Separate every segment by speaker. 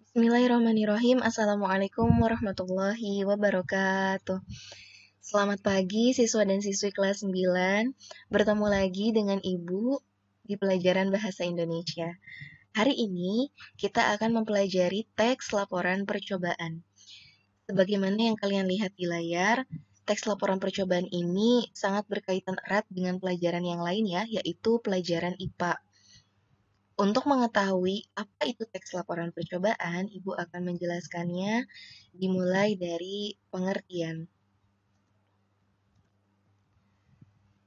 Speaker 1: Bismillahirrahmanirrahim. Assalamualaikum warahmatullahi wabarakatuh. Selamat pagi siswa dan siswi kelas 9. Bertemu lagi dengan Ibu di pelajaran Bahasa Indonesia. Hari ini kita akan mempelajari teks laporan percobaan. Sebagaimana yang kalian lihat di layar, teks laporan percobaan ini sangat berkaitan erat dengan pelajaran yang lain ya, yaitu pelajaran IPA. Untuk mengetahui apa itu teks laporan percobaan, Ibu akan menjelaskannya dimulai dari pengertian.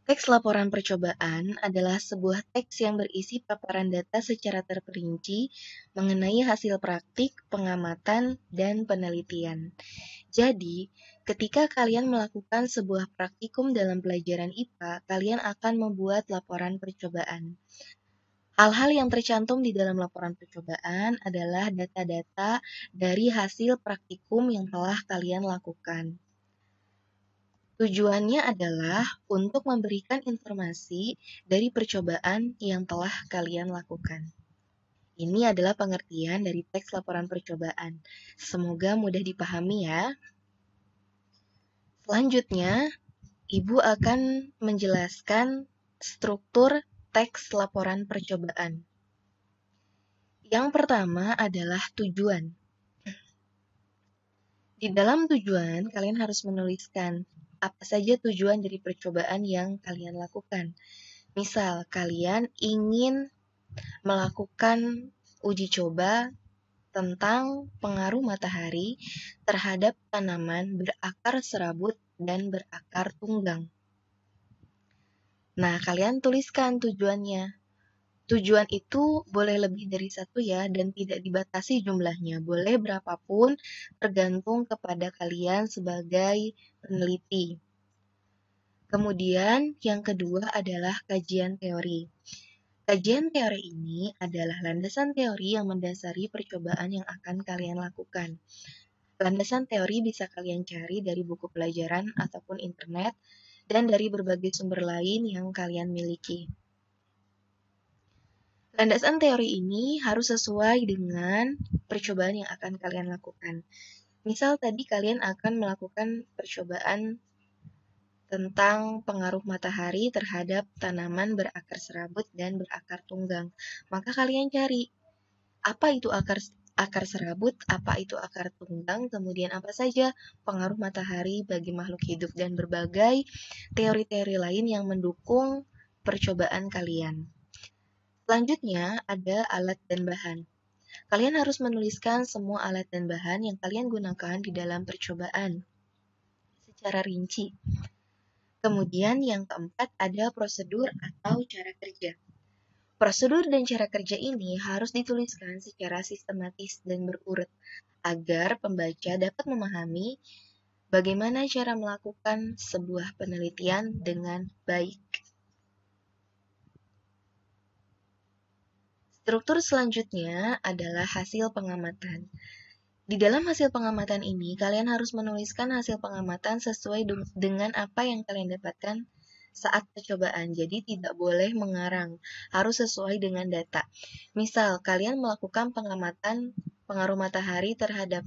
Speaker 1: Teks laporan percobaan adalah sebuah teks yang berisi paparan data secara terperinci mengenai hasil praktik, pengamatan, dan penelitian. Jadi, ketika kalian melakukan sebuah praktikum dalam pelajaran IPA, kalian akan membuat laporan percobaan. Hal-hal yang tercantum di dalam laporan percobaan adalah data-data dari hasil praktikum yang telah kalian lakukan. Tujuannya adalah untuk memberikan informasi dari percobaan yang telah kalian lakukan. Ini adalah pengertian dari teks laporan percobaan. Semoga mudah dipahami ya. Selanjutnya, Ibu akan menjelaskan struktur teks laporan percobaan. Yang pertama adalah tujuan. Di dalam tujuan, kalian harus menuliskan apa saja tujuan dari percobaan yang kalian lakukan. Misal, kalian ingin melakukan uji coba tentang pengaruh matahari terhadap tanaman berakar serabut dan berakar tunggang. Nah, kalian tuliskan tujuannya. Tujuan itu boleh lebih dari satu ya, dan tidak dibatasi jumlahnya. Boleh berapapun, tergantung kepada kalian sebagai peneliti. Kemudian, yang kedua adalah kajian teori. Kajian teori ini adalah landasan teori yang mendasari percobaan yang akan kalian lakukan. Landasan teori bisa kalian cari dari buku pelajaran ataupun internet, dan dari berbagai sumber lain yang kalian miliki. Landasan teori ini harus sesuai dengan percobaan yang akan kalian lakukan. Misal tadi kalian akan melakukan percobaan tentang pengaruh matahari terhadap tanaman berakar serabut dan berakar tunggang. Maka kalian cari apa itu akar serabut, apa itu akar tunggang, kemudian apa saja pengaruh matahari bagi makhluk hidup dan berbagai teori-teori lain yang mendukung percobaan kalian. Selanjutnya ada alat dan bahan. Kalian harus menuliskan semua alat dan bahan yang kalian gunakan di dalam percobaan secara rinci. Kemudian yang keempat ada prosedur atau cara kerja. Prosedur dan cara kerja ini harus dituliskan secara sistematis dan berurut agar pembaca dapat memahami bagaimana cara melakukan sebuah penelitian dengan baik. Struktur selanjutnya adalah hasil pengamatan. Di dalam hasil pengamatan ini, kalian harus menuliskan hasil pengamatan sesuai dengan apa yang kalian dapatkan saat percobaan. Jadi tidak boleh mengarang, harus sesuai dengan data. Misal, kalian melakukan pengamatan pengaruh matahari terhadap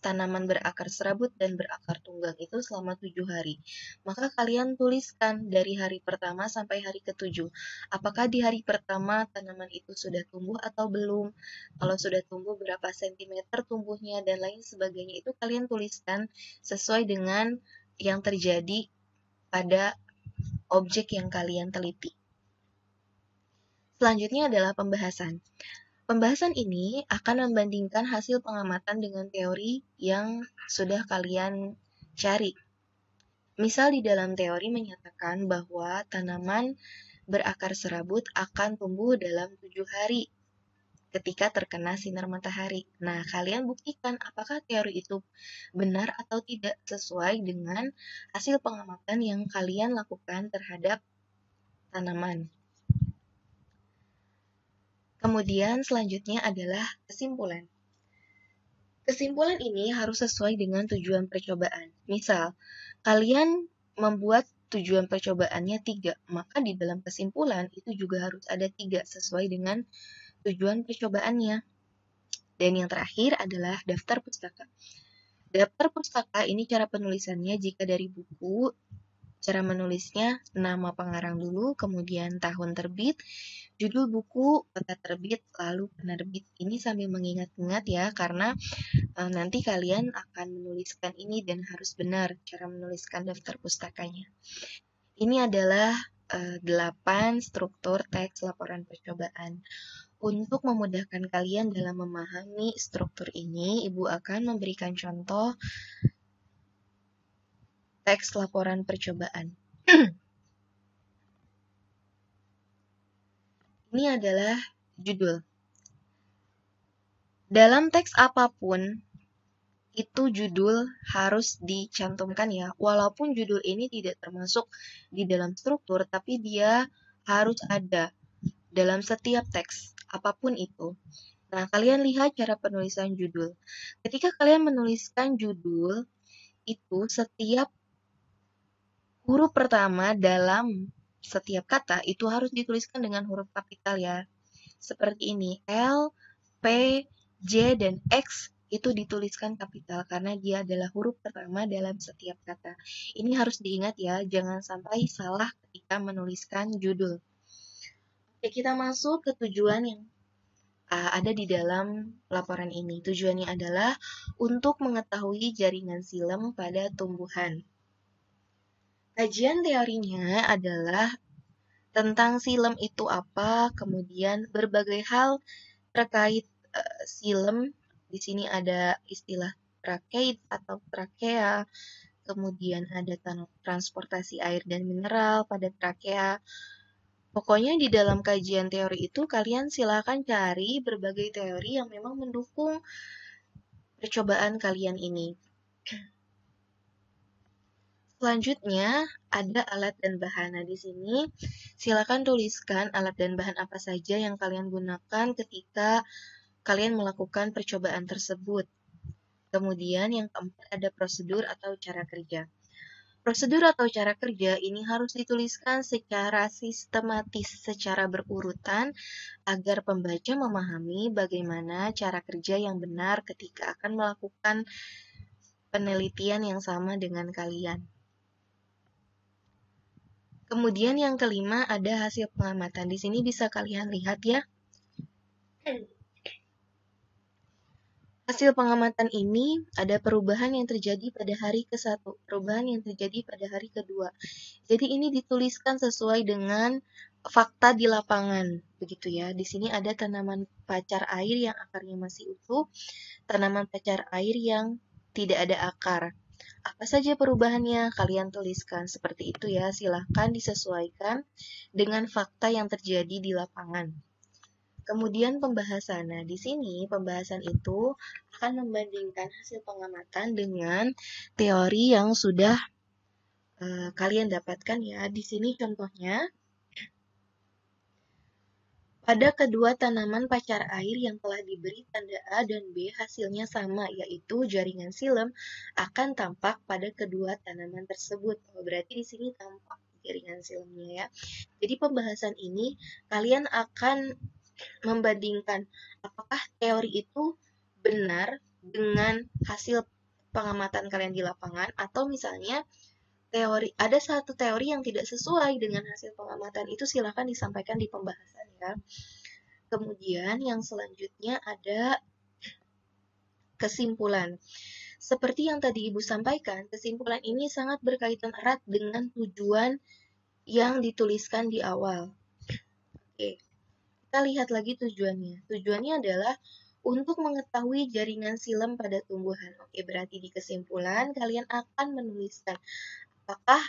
Speaker 1: tanaman berakar serabut dan berakar tunggang itu selama 7 hari. Maka kalian tuliskan dari hari pertama sampai hari ke-7. Apakah di hari pertama tanaman itu sudah tumbuh atau belum? Kalau sudah tumbuh berapa sentimeter tumbuhnya dan lain sebagainya itu kalian tuliskan sesuai dengan yang terjadi pada objek yang kalian teliti. Selanjutnya adalah pembahasan. Pembahasan ini akan membandingkan hasil pengamatan dengan teori yang sudah kalian cari. Misal di dalam teori menyatakan bahwa tanaman berakar serabut akan tumbuh dalam 7 hari ketika terkena sinar matahari. Nah, kalian buktikan apakah teori itu benar atau tidak sesuai dengan hasil pengamatan yang kalian lakukan terhadap tanaman. Kemudian selanjutnya adalah kesimpulan. Kesimpulan ini harus sesuai dengan tujuan percobaan. Misal, kalian membuat tujuan percobaannya 3, maka di dalam kesimpulan itu juga harus ada 3 sesuai dengan tujuan percobaannya. Dan yang terakhir adalah daftar pustaka. Daftar pustaka ini cara penulisannya jika dari buku, cara menulisnya nama pengarang dulu, kemudian tahun terbit, judul buku, kota terbit, lalu penerbit. Ini sambil mengingat-ingat ya, karena nanti kalian akan menuliskan ini dan harus benar cara menuliskan daftar pustakanya. Ini adalah 8 struktur teks laporan percobaan. Untuk memudahkan kalian dalam memahami struktur ini, Ibu akan memberikan contoh teks laporan percobaan. Ini adalah judul. Dalam teks apapun, itu judul harus dicantumkan ya. Walaupun judul ini tidak termasuk di dalam struktur, tapi dia harus ada dalam setiap teks, apapun itu. Nah, kalian lihat cara penulisan judul. Ketika kalian menuliskan judul, itu setiap huruf pertama dalam setiap kata itu harus dituliskan dengan huruf kapital ya. Seperti ini, L, P, J, dan X itu dituliskan kapital karena dia adalah huruf pertama dalam setiap kata. Ini harus diingat ya, jangan sampai salah ketika menuliskan judul. Oke, kita masuk ke tujuan yang ada di dalam laporan ini. Tujuannya adalah untuk mengetahui jaringan silem pada tumbuhan. Kajian teorinya adalah tentang silem itu apa, kemudian berbagai hal terkait silem. Di sini ada istilah trakeit atau trakea, kemudian ada transportasi air dan mineral pada trakea. Pokoknya di dalam kajian teori itu kalian silakan cari berbagai teori yang memang mendukung percobaan kalian ini. Selanjutnya ada alat dan bahan. Nah, di sini silakan tuliskan alat dan bahan apa saja yang kalian gunakan ketika kalian melakukan percobaan tersebut. Kemudian yang keempat ada prosedur atau cara kerja. Prosedur atau cara kerja ini harus dituliskan secara sistematis, secara berurutan, agar pembaca memahami bagaimana cara kerja yang benar ketika akan melakukan penelitian yang sama dengan kalian. Kemudian yang kelima ada hasil pengamatan. Di sini bisa kalian lihat ya. Hasil pengamatan ini ada perubahan yang terjadi pada hari ke-1, perubahan yang terjadi pada hari kedua. Jadi ini dituliskan sesuai dengan fakta di lapangan, begitu ya. Di sini ada tanaman pacar air yang akarnya masih utuh, tanaman pacar air yang tidak ada akar. Apa saja perubahannya? Kalian tuliskan seperti itu ya. Silahkan disesuaikan dengan fakta yang terjadi di lapangan. Kemudian pembahasan. Nah, di sini pembahasan itu akan membandingkan hasil pengamatan dengan teori yang sudah kalian dapatkan ya. Di sini contohnya, pada kedua tanaman pacar air yang telah diberi tanda A dan B hasilnya sama, yaitu jaringan silem akan tampak pada kedua tanaman tersebut. Oh, berarti di sini tampak jaringan silemnya ya. Jadi pembahasan ini kalian akan membandingkan apakah teori itu benar dengan hasil pengamatan kalian di lapangan, atau misalnya ada satu teori yang tidak sesuai dengan hasil pengamatan, itu silakan disampaikan di pembahasan ya. Kemudian yang selanjutnya ada kesimpulan. Seperti yang tadi Ibu sampaikan, kesimpulan ini sangat berkaitan erat dengan tujuan yang dituliskan di awal. Oke. Kita lihat lagi tujuannya. Tujuannya adalah untuk mengetahui jaringan silem pada tumbuhan. Oke, berarti di kesimpulan kalian akan menuliskan apakah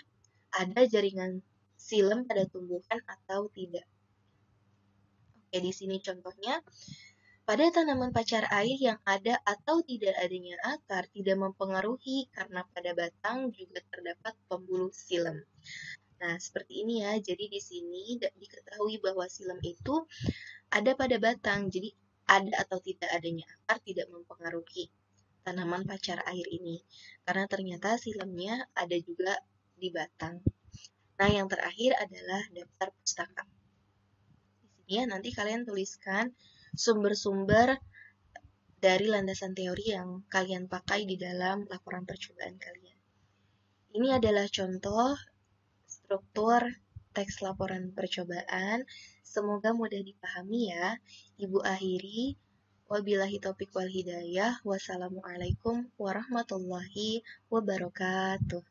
Speaker 1: ada jaringan silem pada tumbuhan atau tidak. Oke, di sini contohnya. Pada tanaman pacar air yang ada atau tidak adanya akar tidak mempengaruhi karena pada batang juga terdapat pembuluh silem. Nah, seperti ini ya. Jadi di sini diketahui bahwa silem itu ada pada batang, jadi ada atau tidak adanya akar tidak mempengaruhi tanaman pacar air ini, karena ternyata silemnya ada juga di batang. Nah, yang terakhir adalah daftar pustaka. Di sini ya, nanti kalian tuliskan sumber-sumber dari landasan teori yang kalian pakai di dalam laporan percobaan kalian. Ini adalah contoh struktur teks laporan percobaan. Semoga mudah dipahami ya. Ibu akhiri, wabillahi taufiq wal hidayah. Wassalamualaikum warahmatullahi wabarakatuh.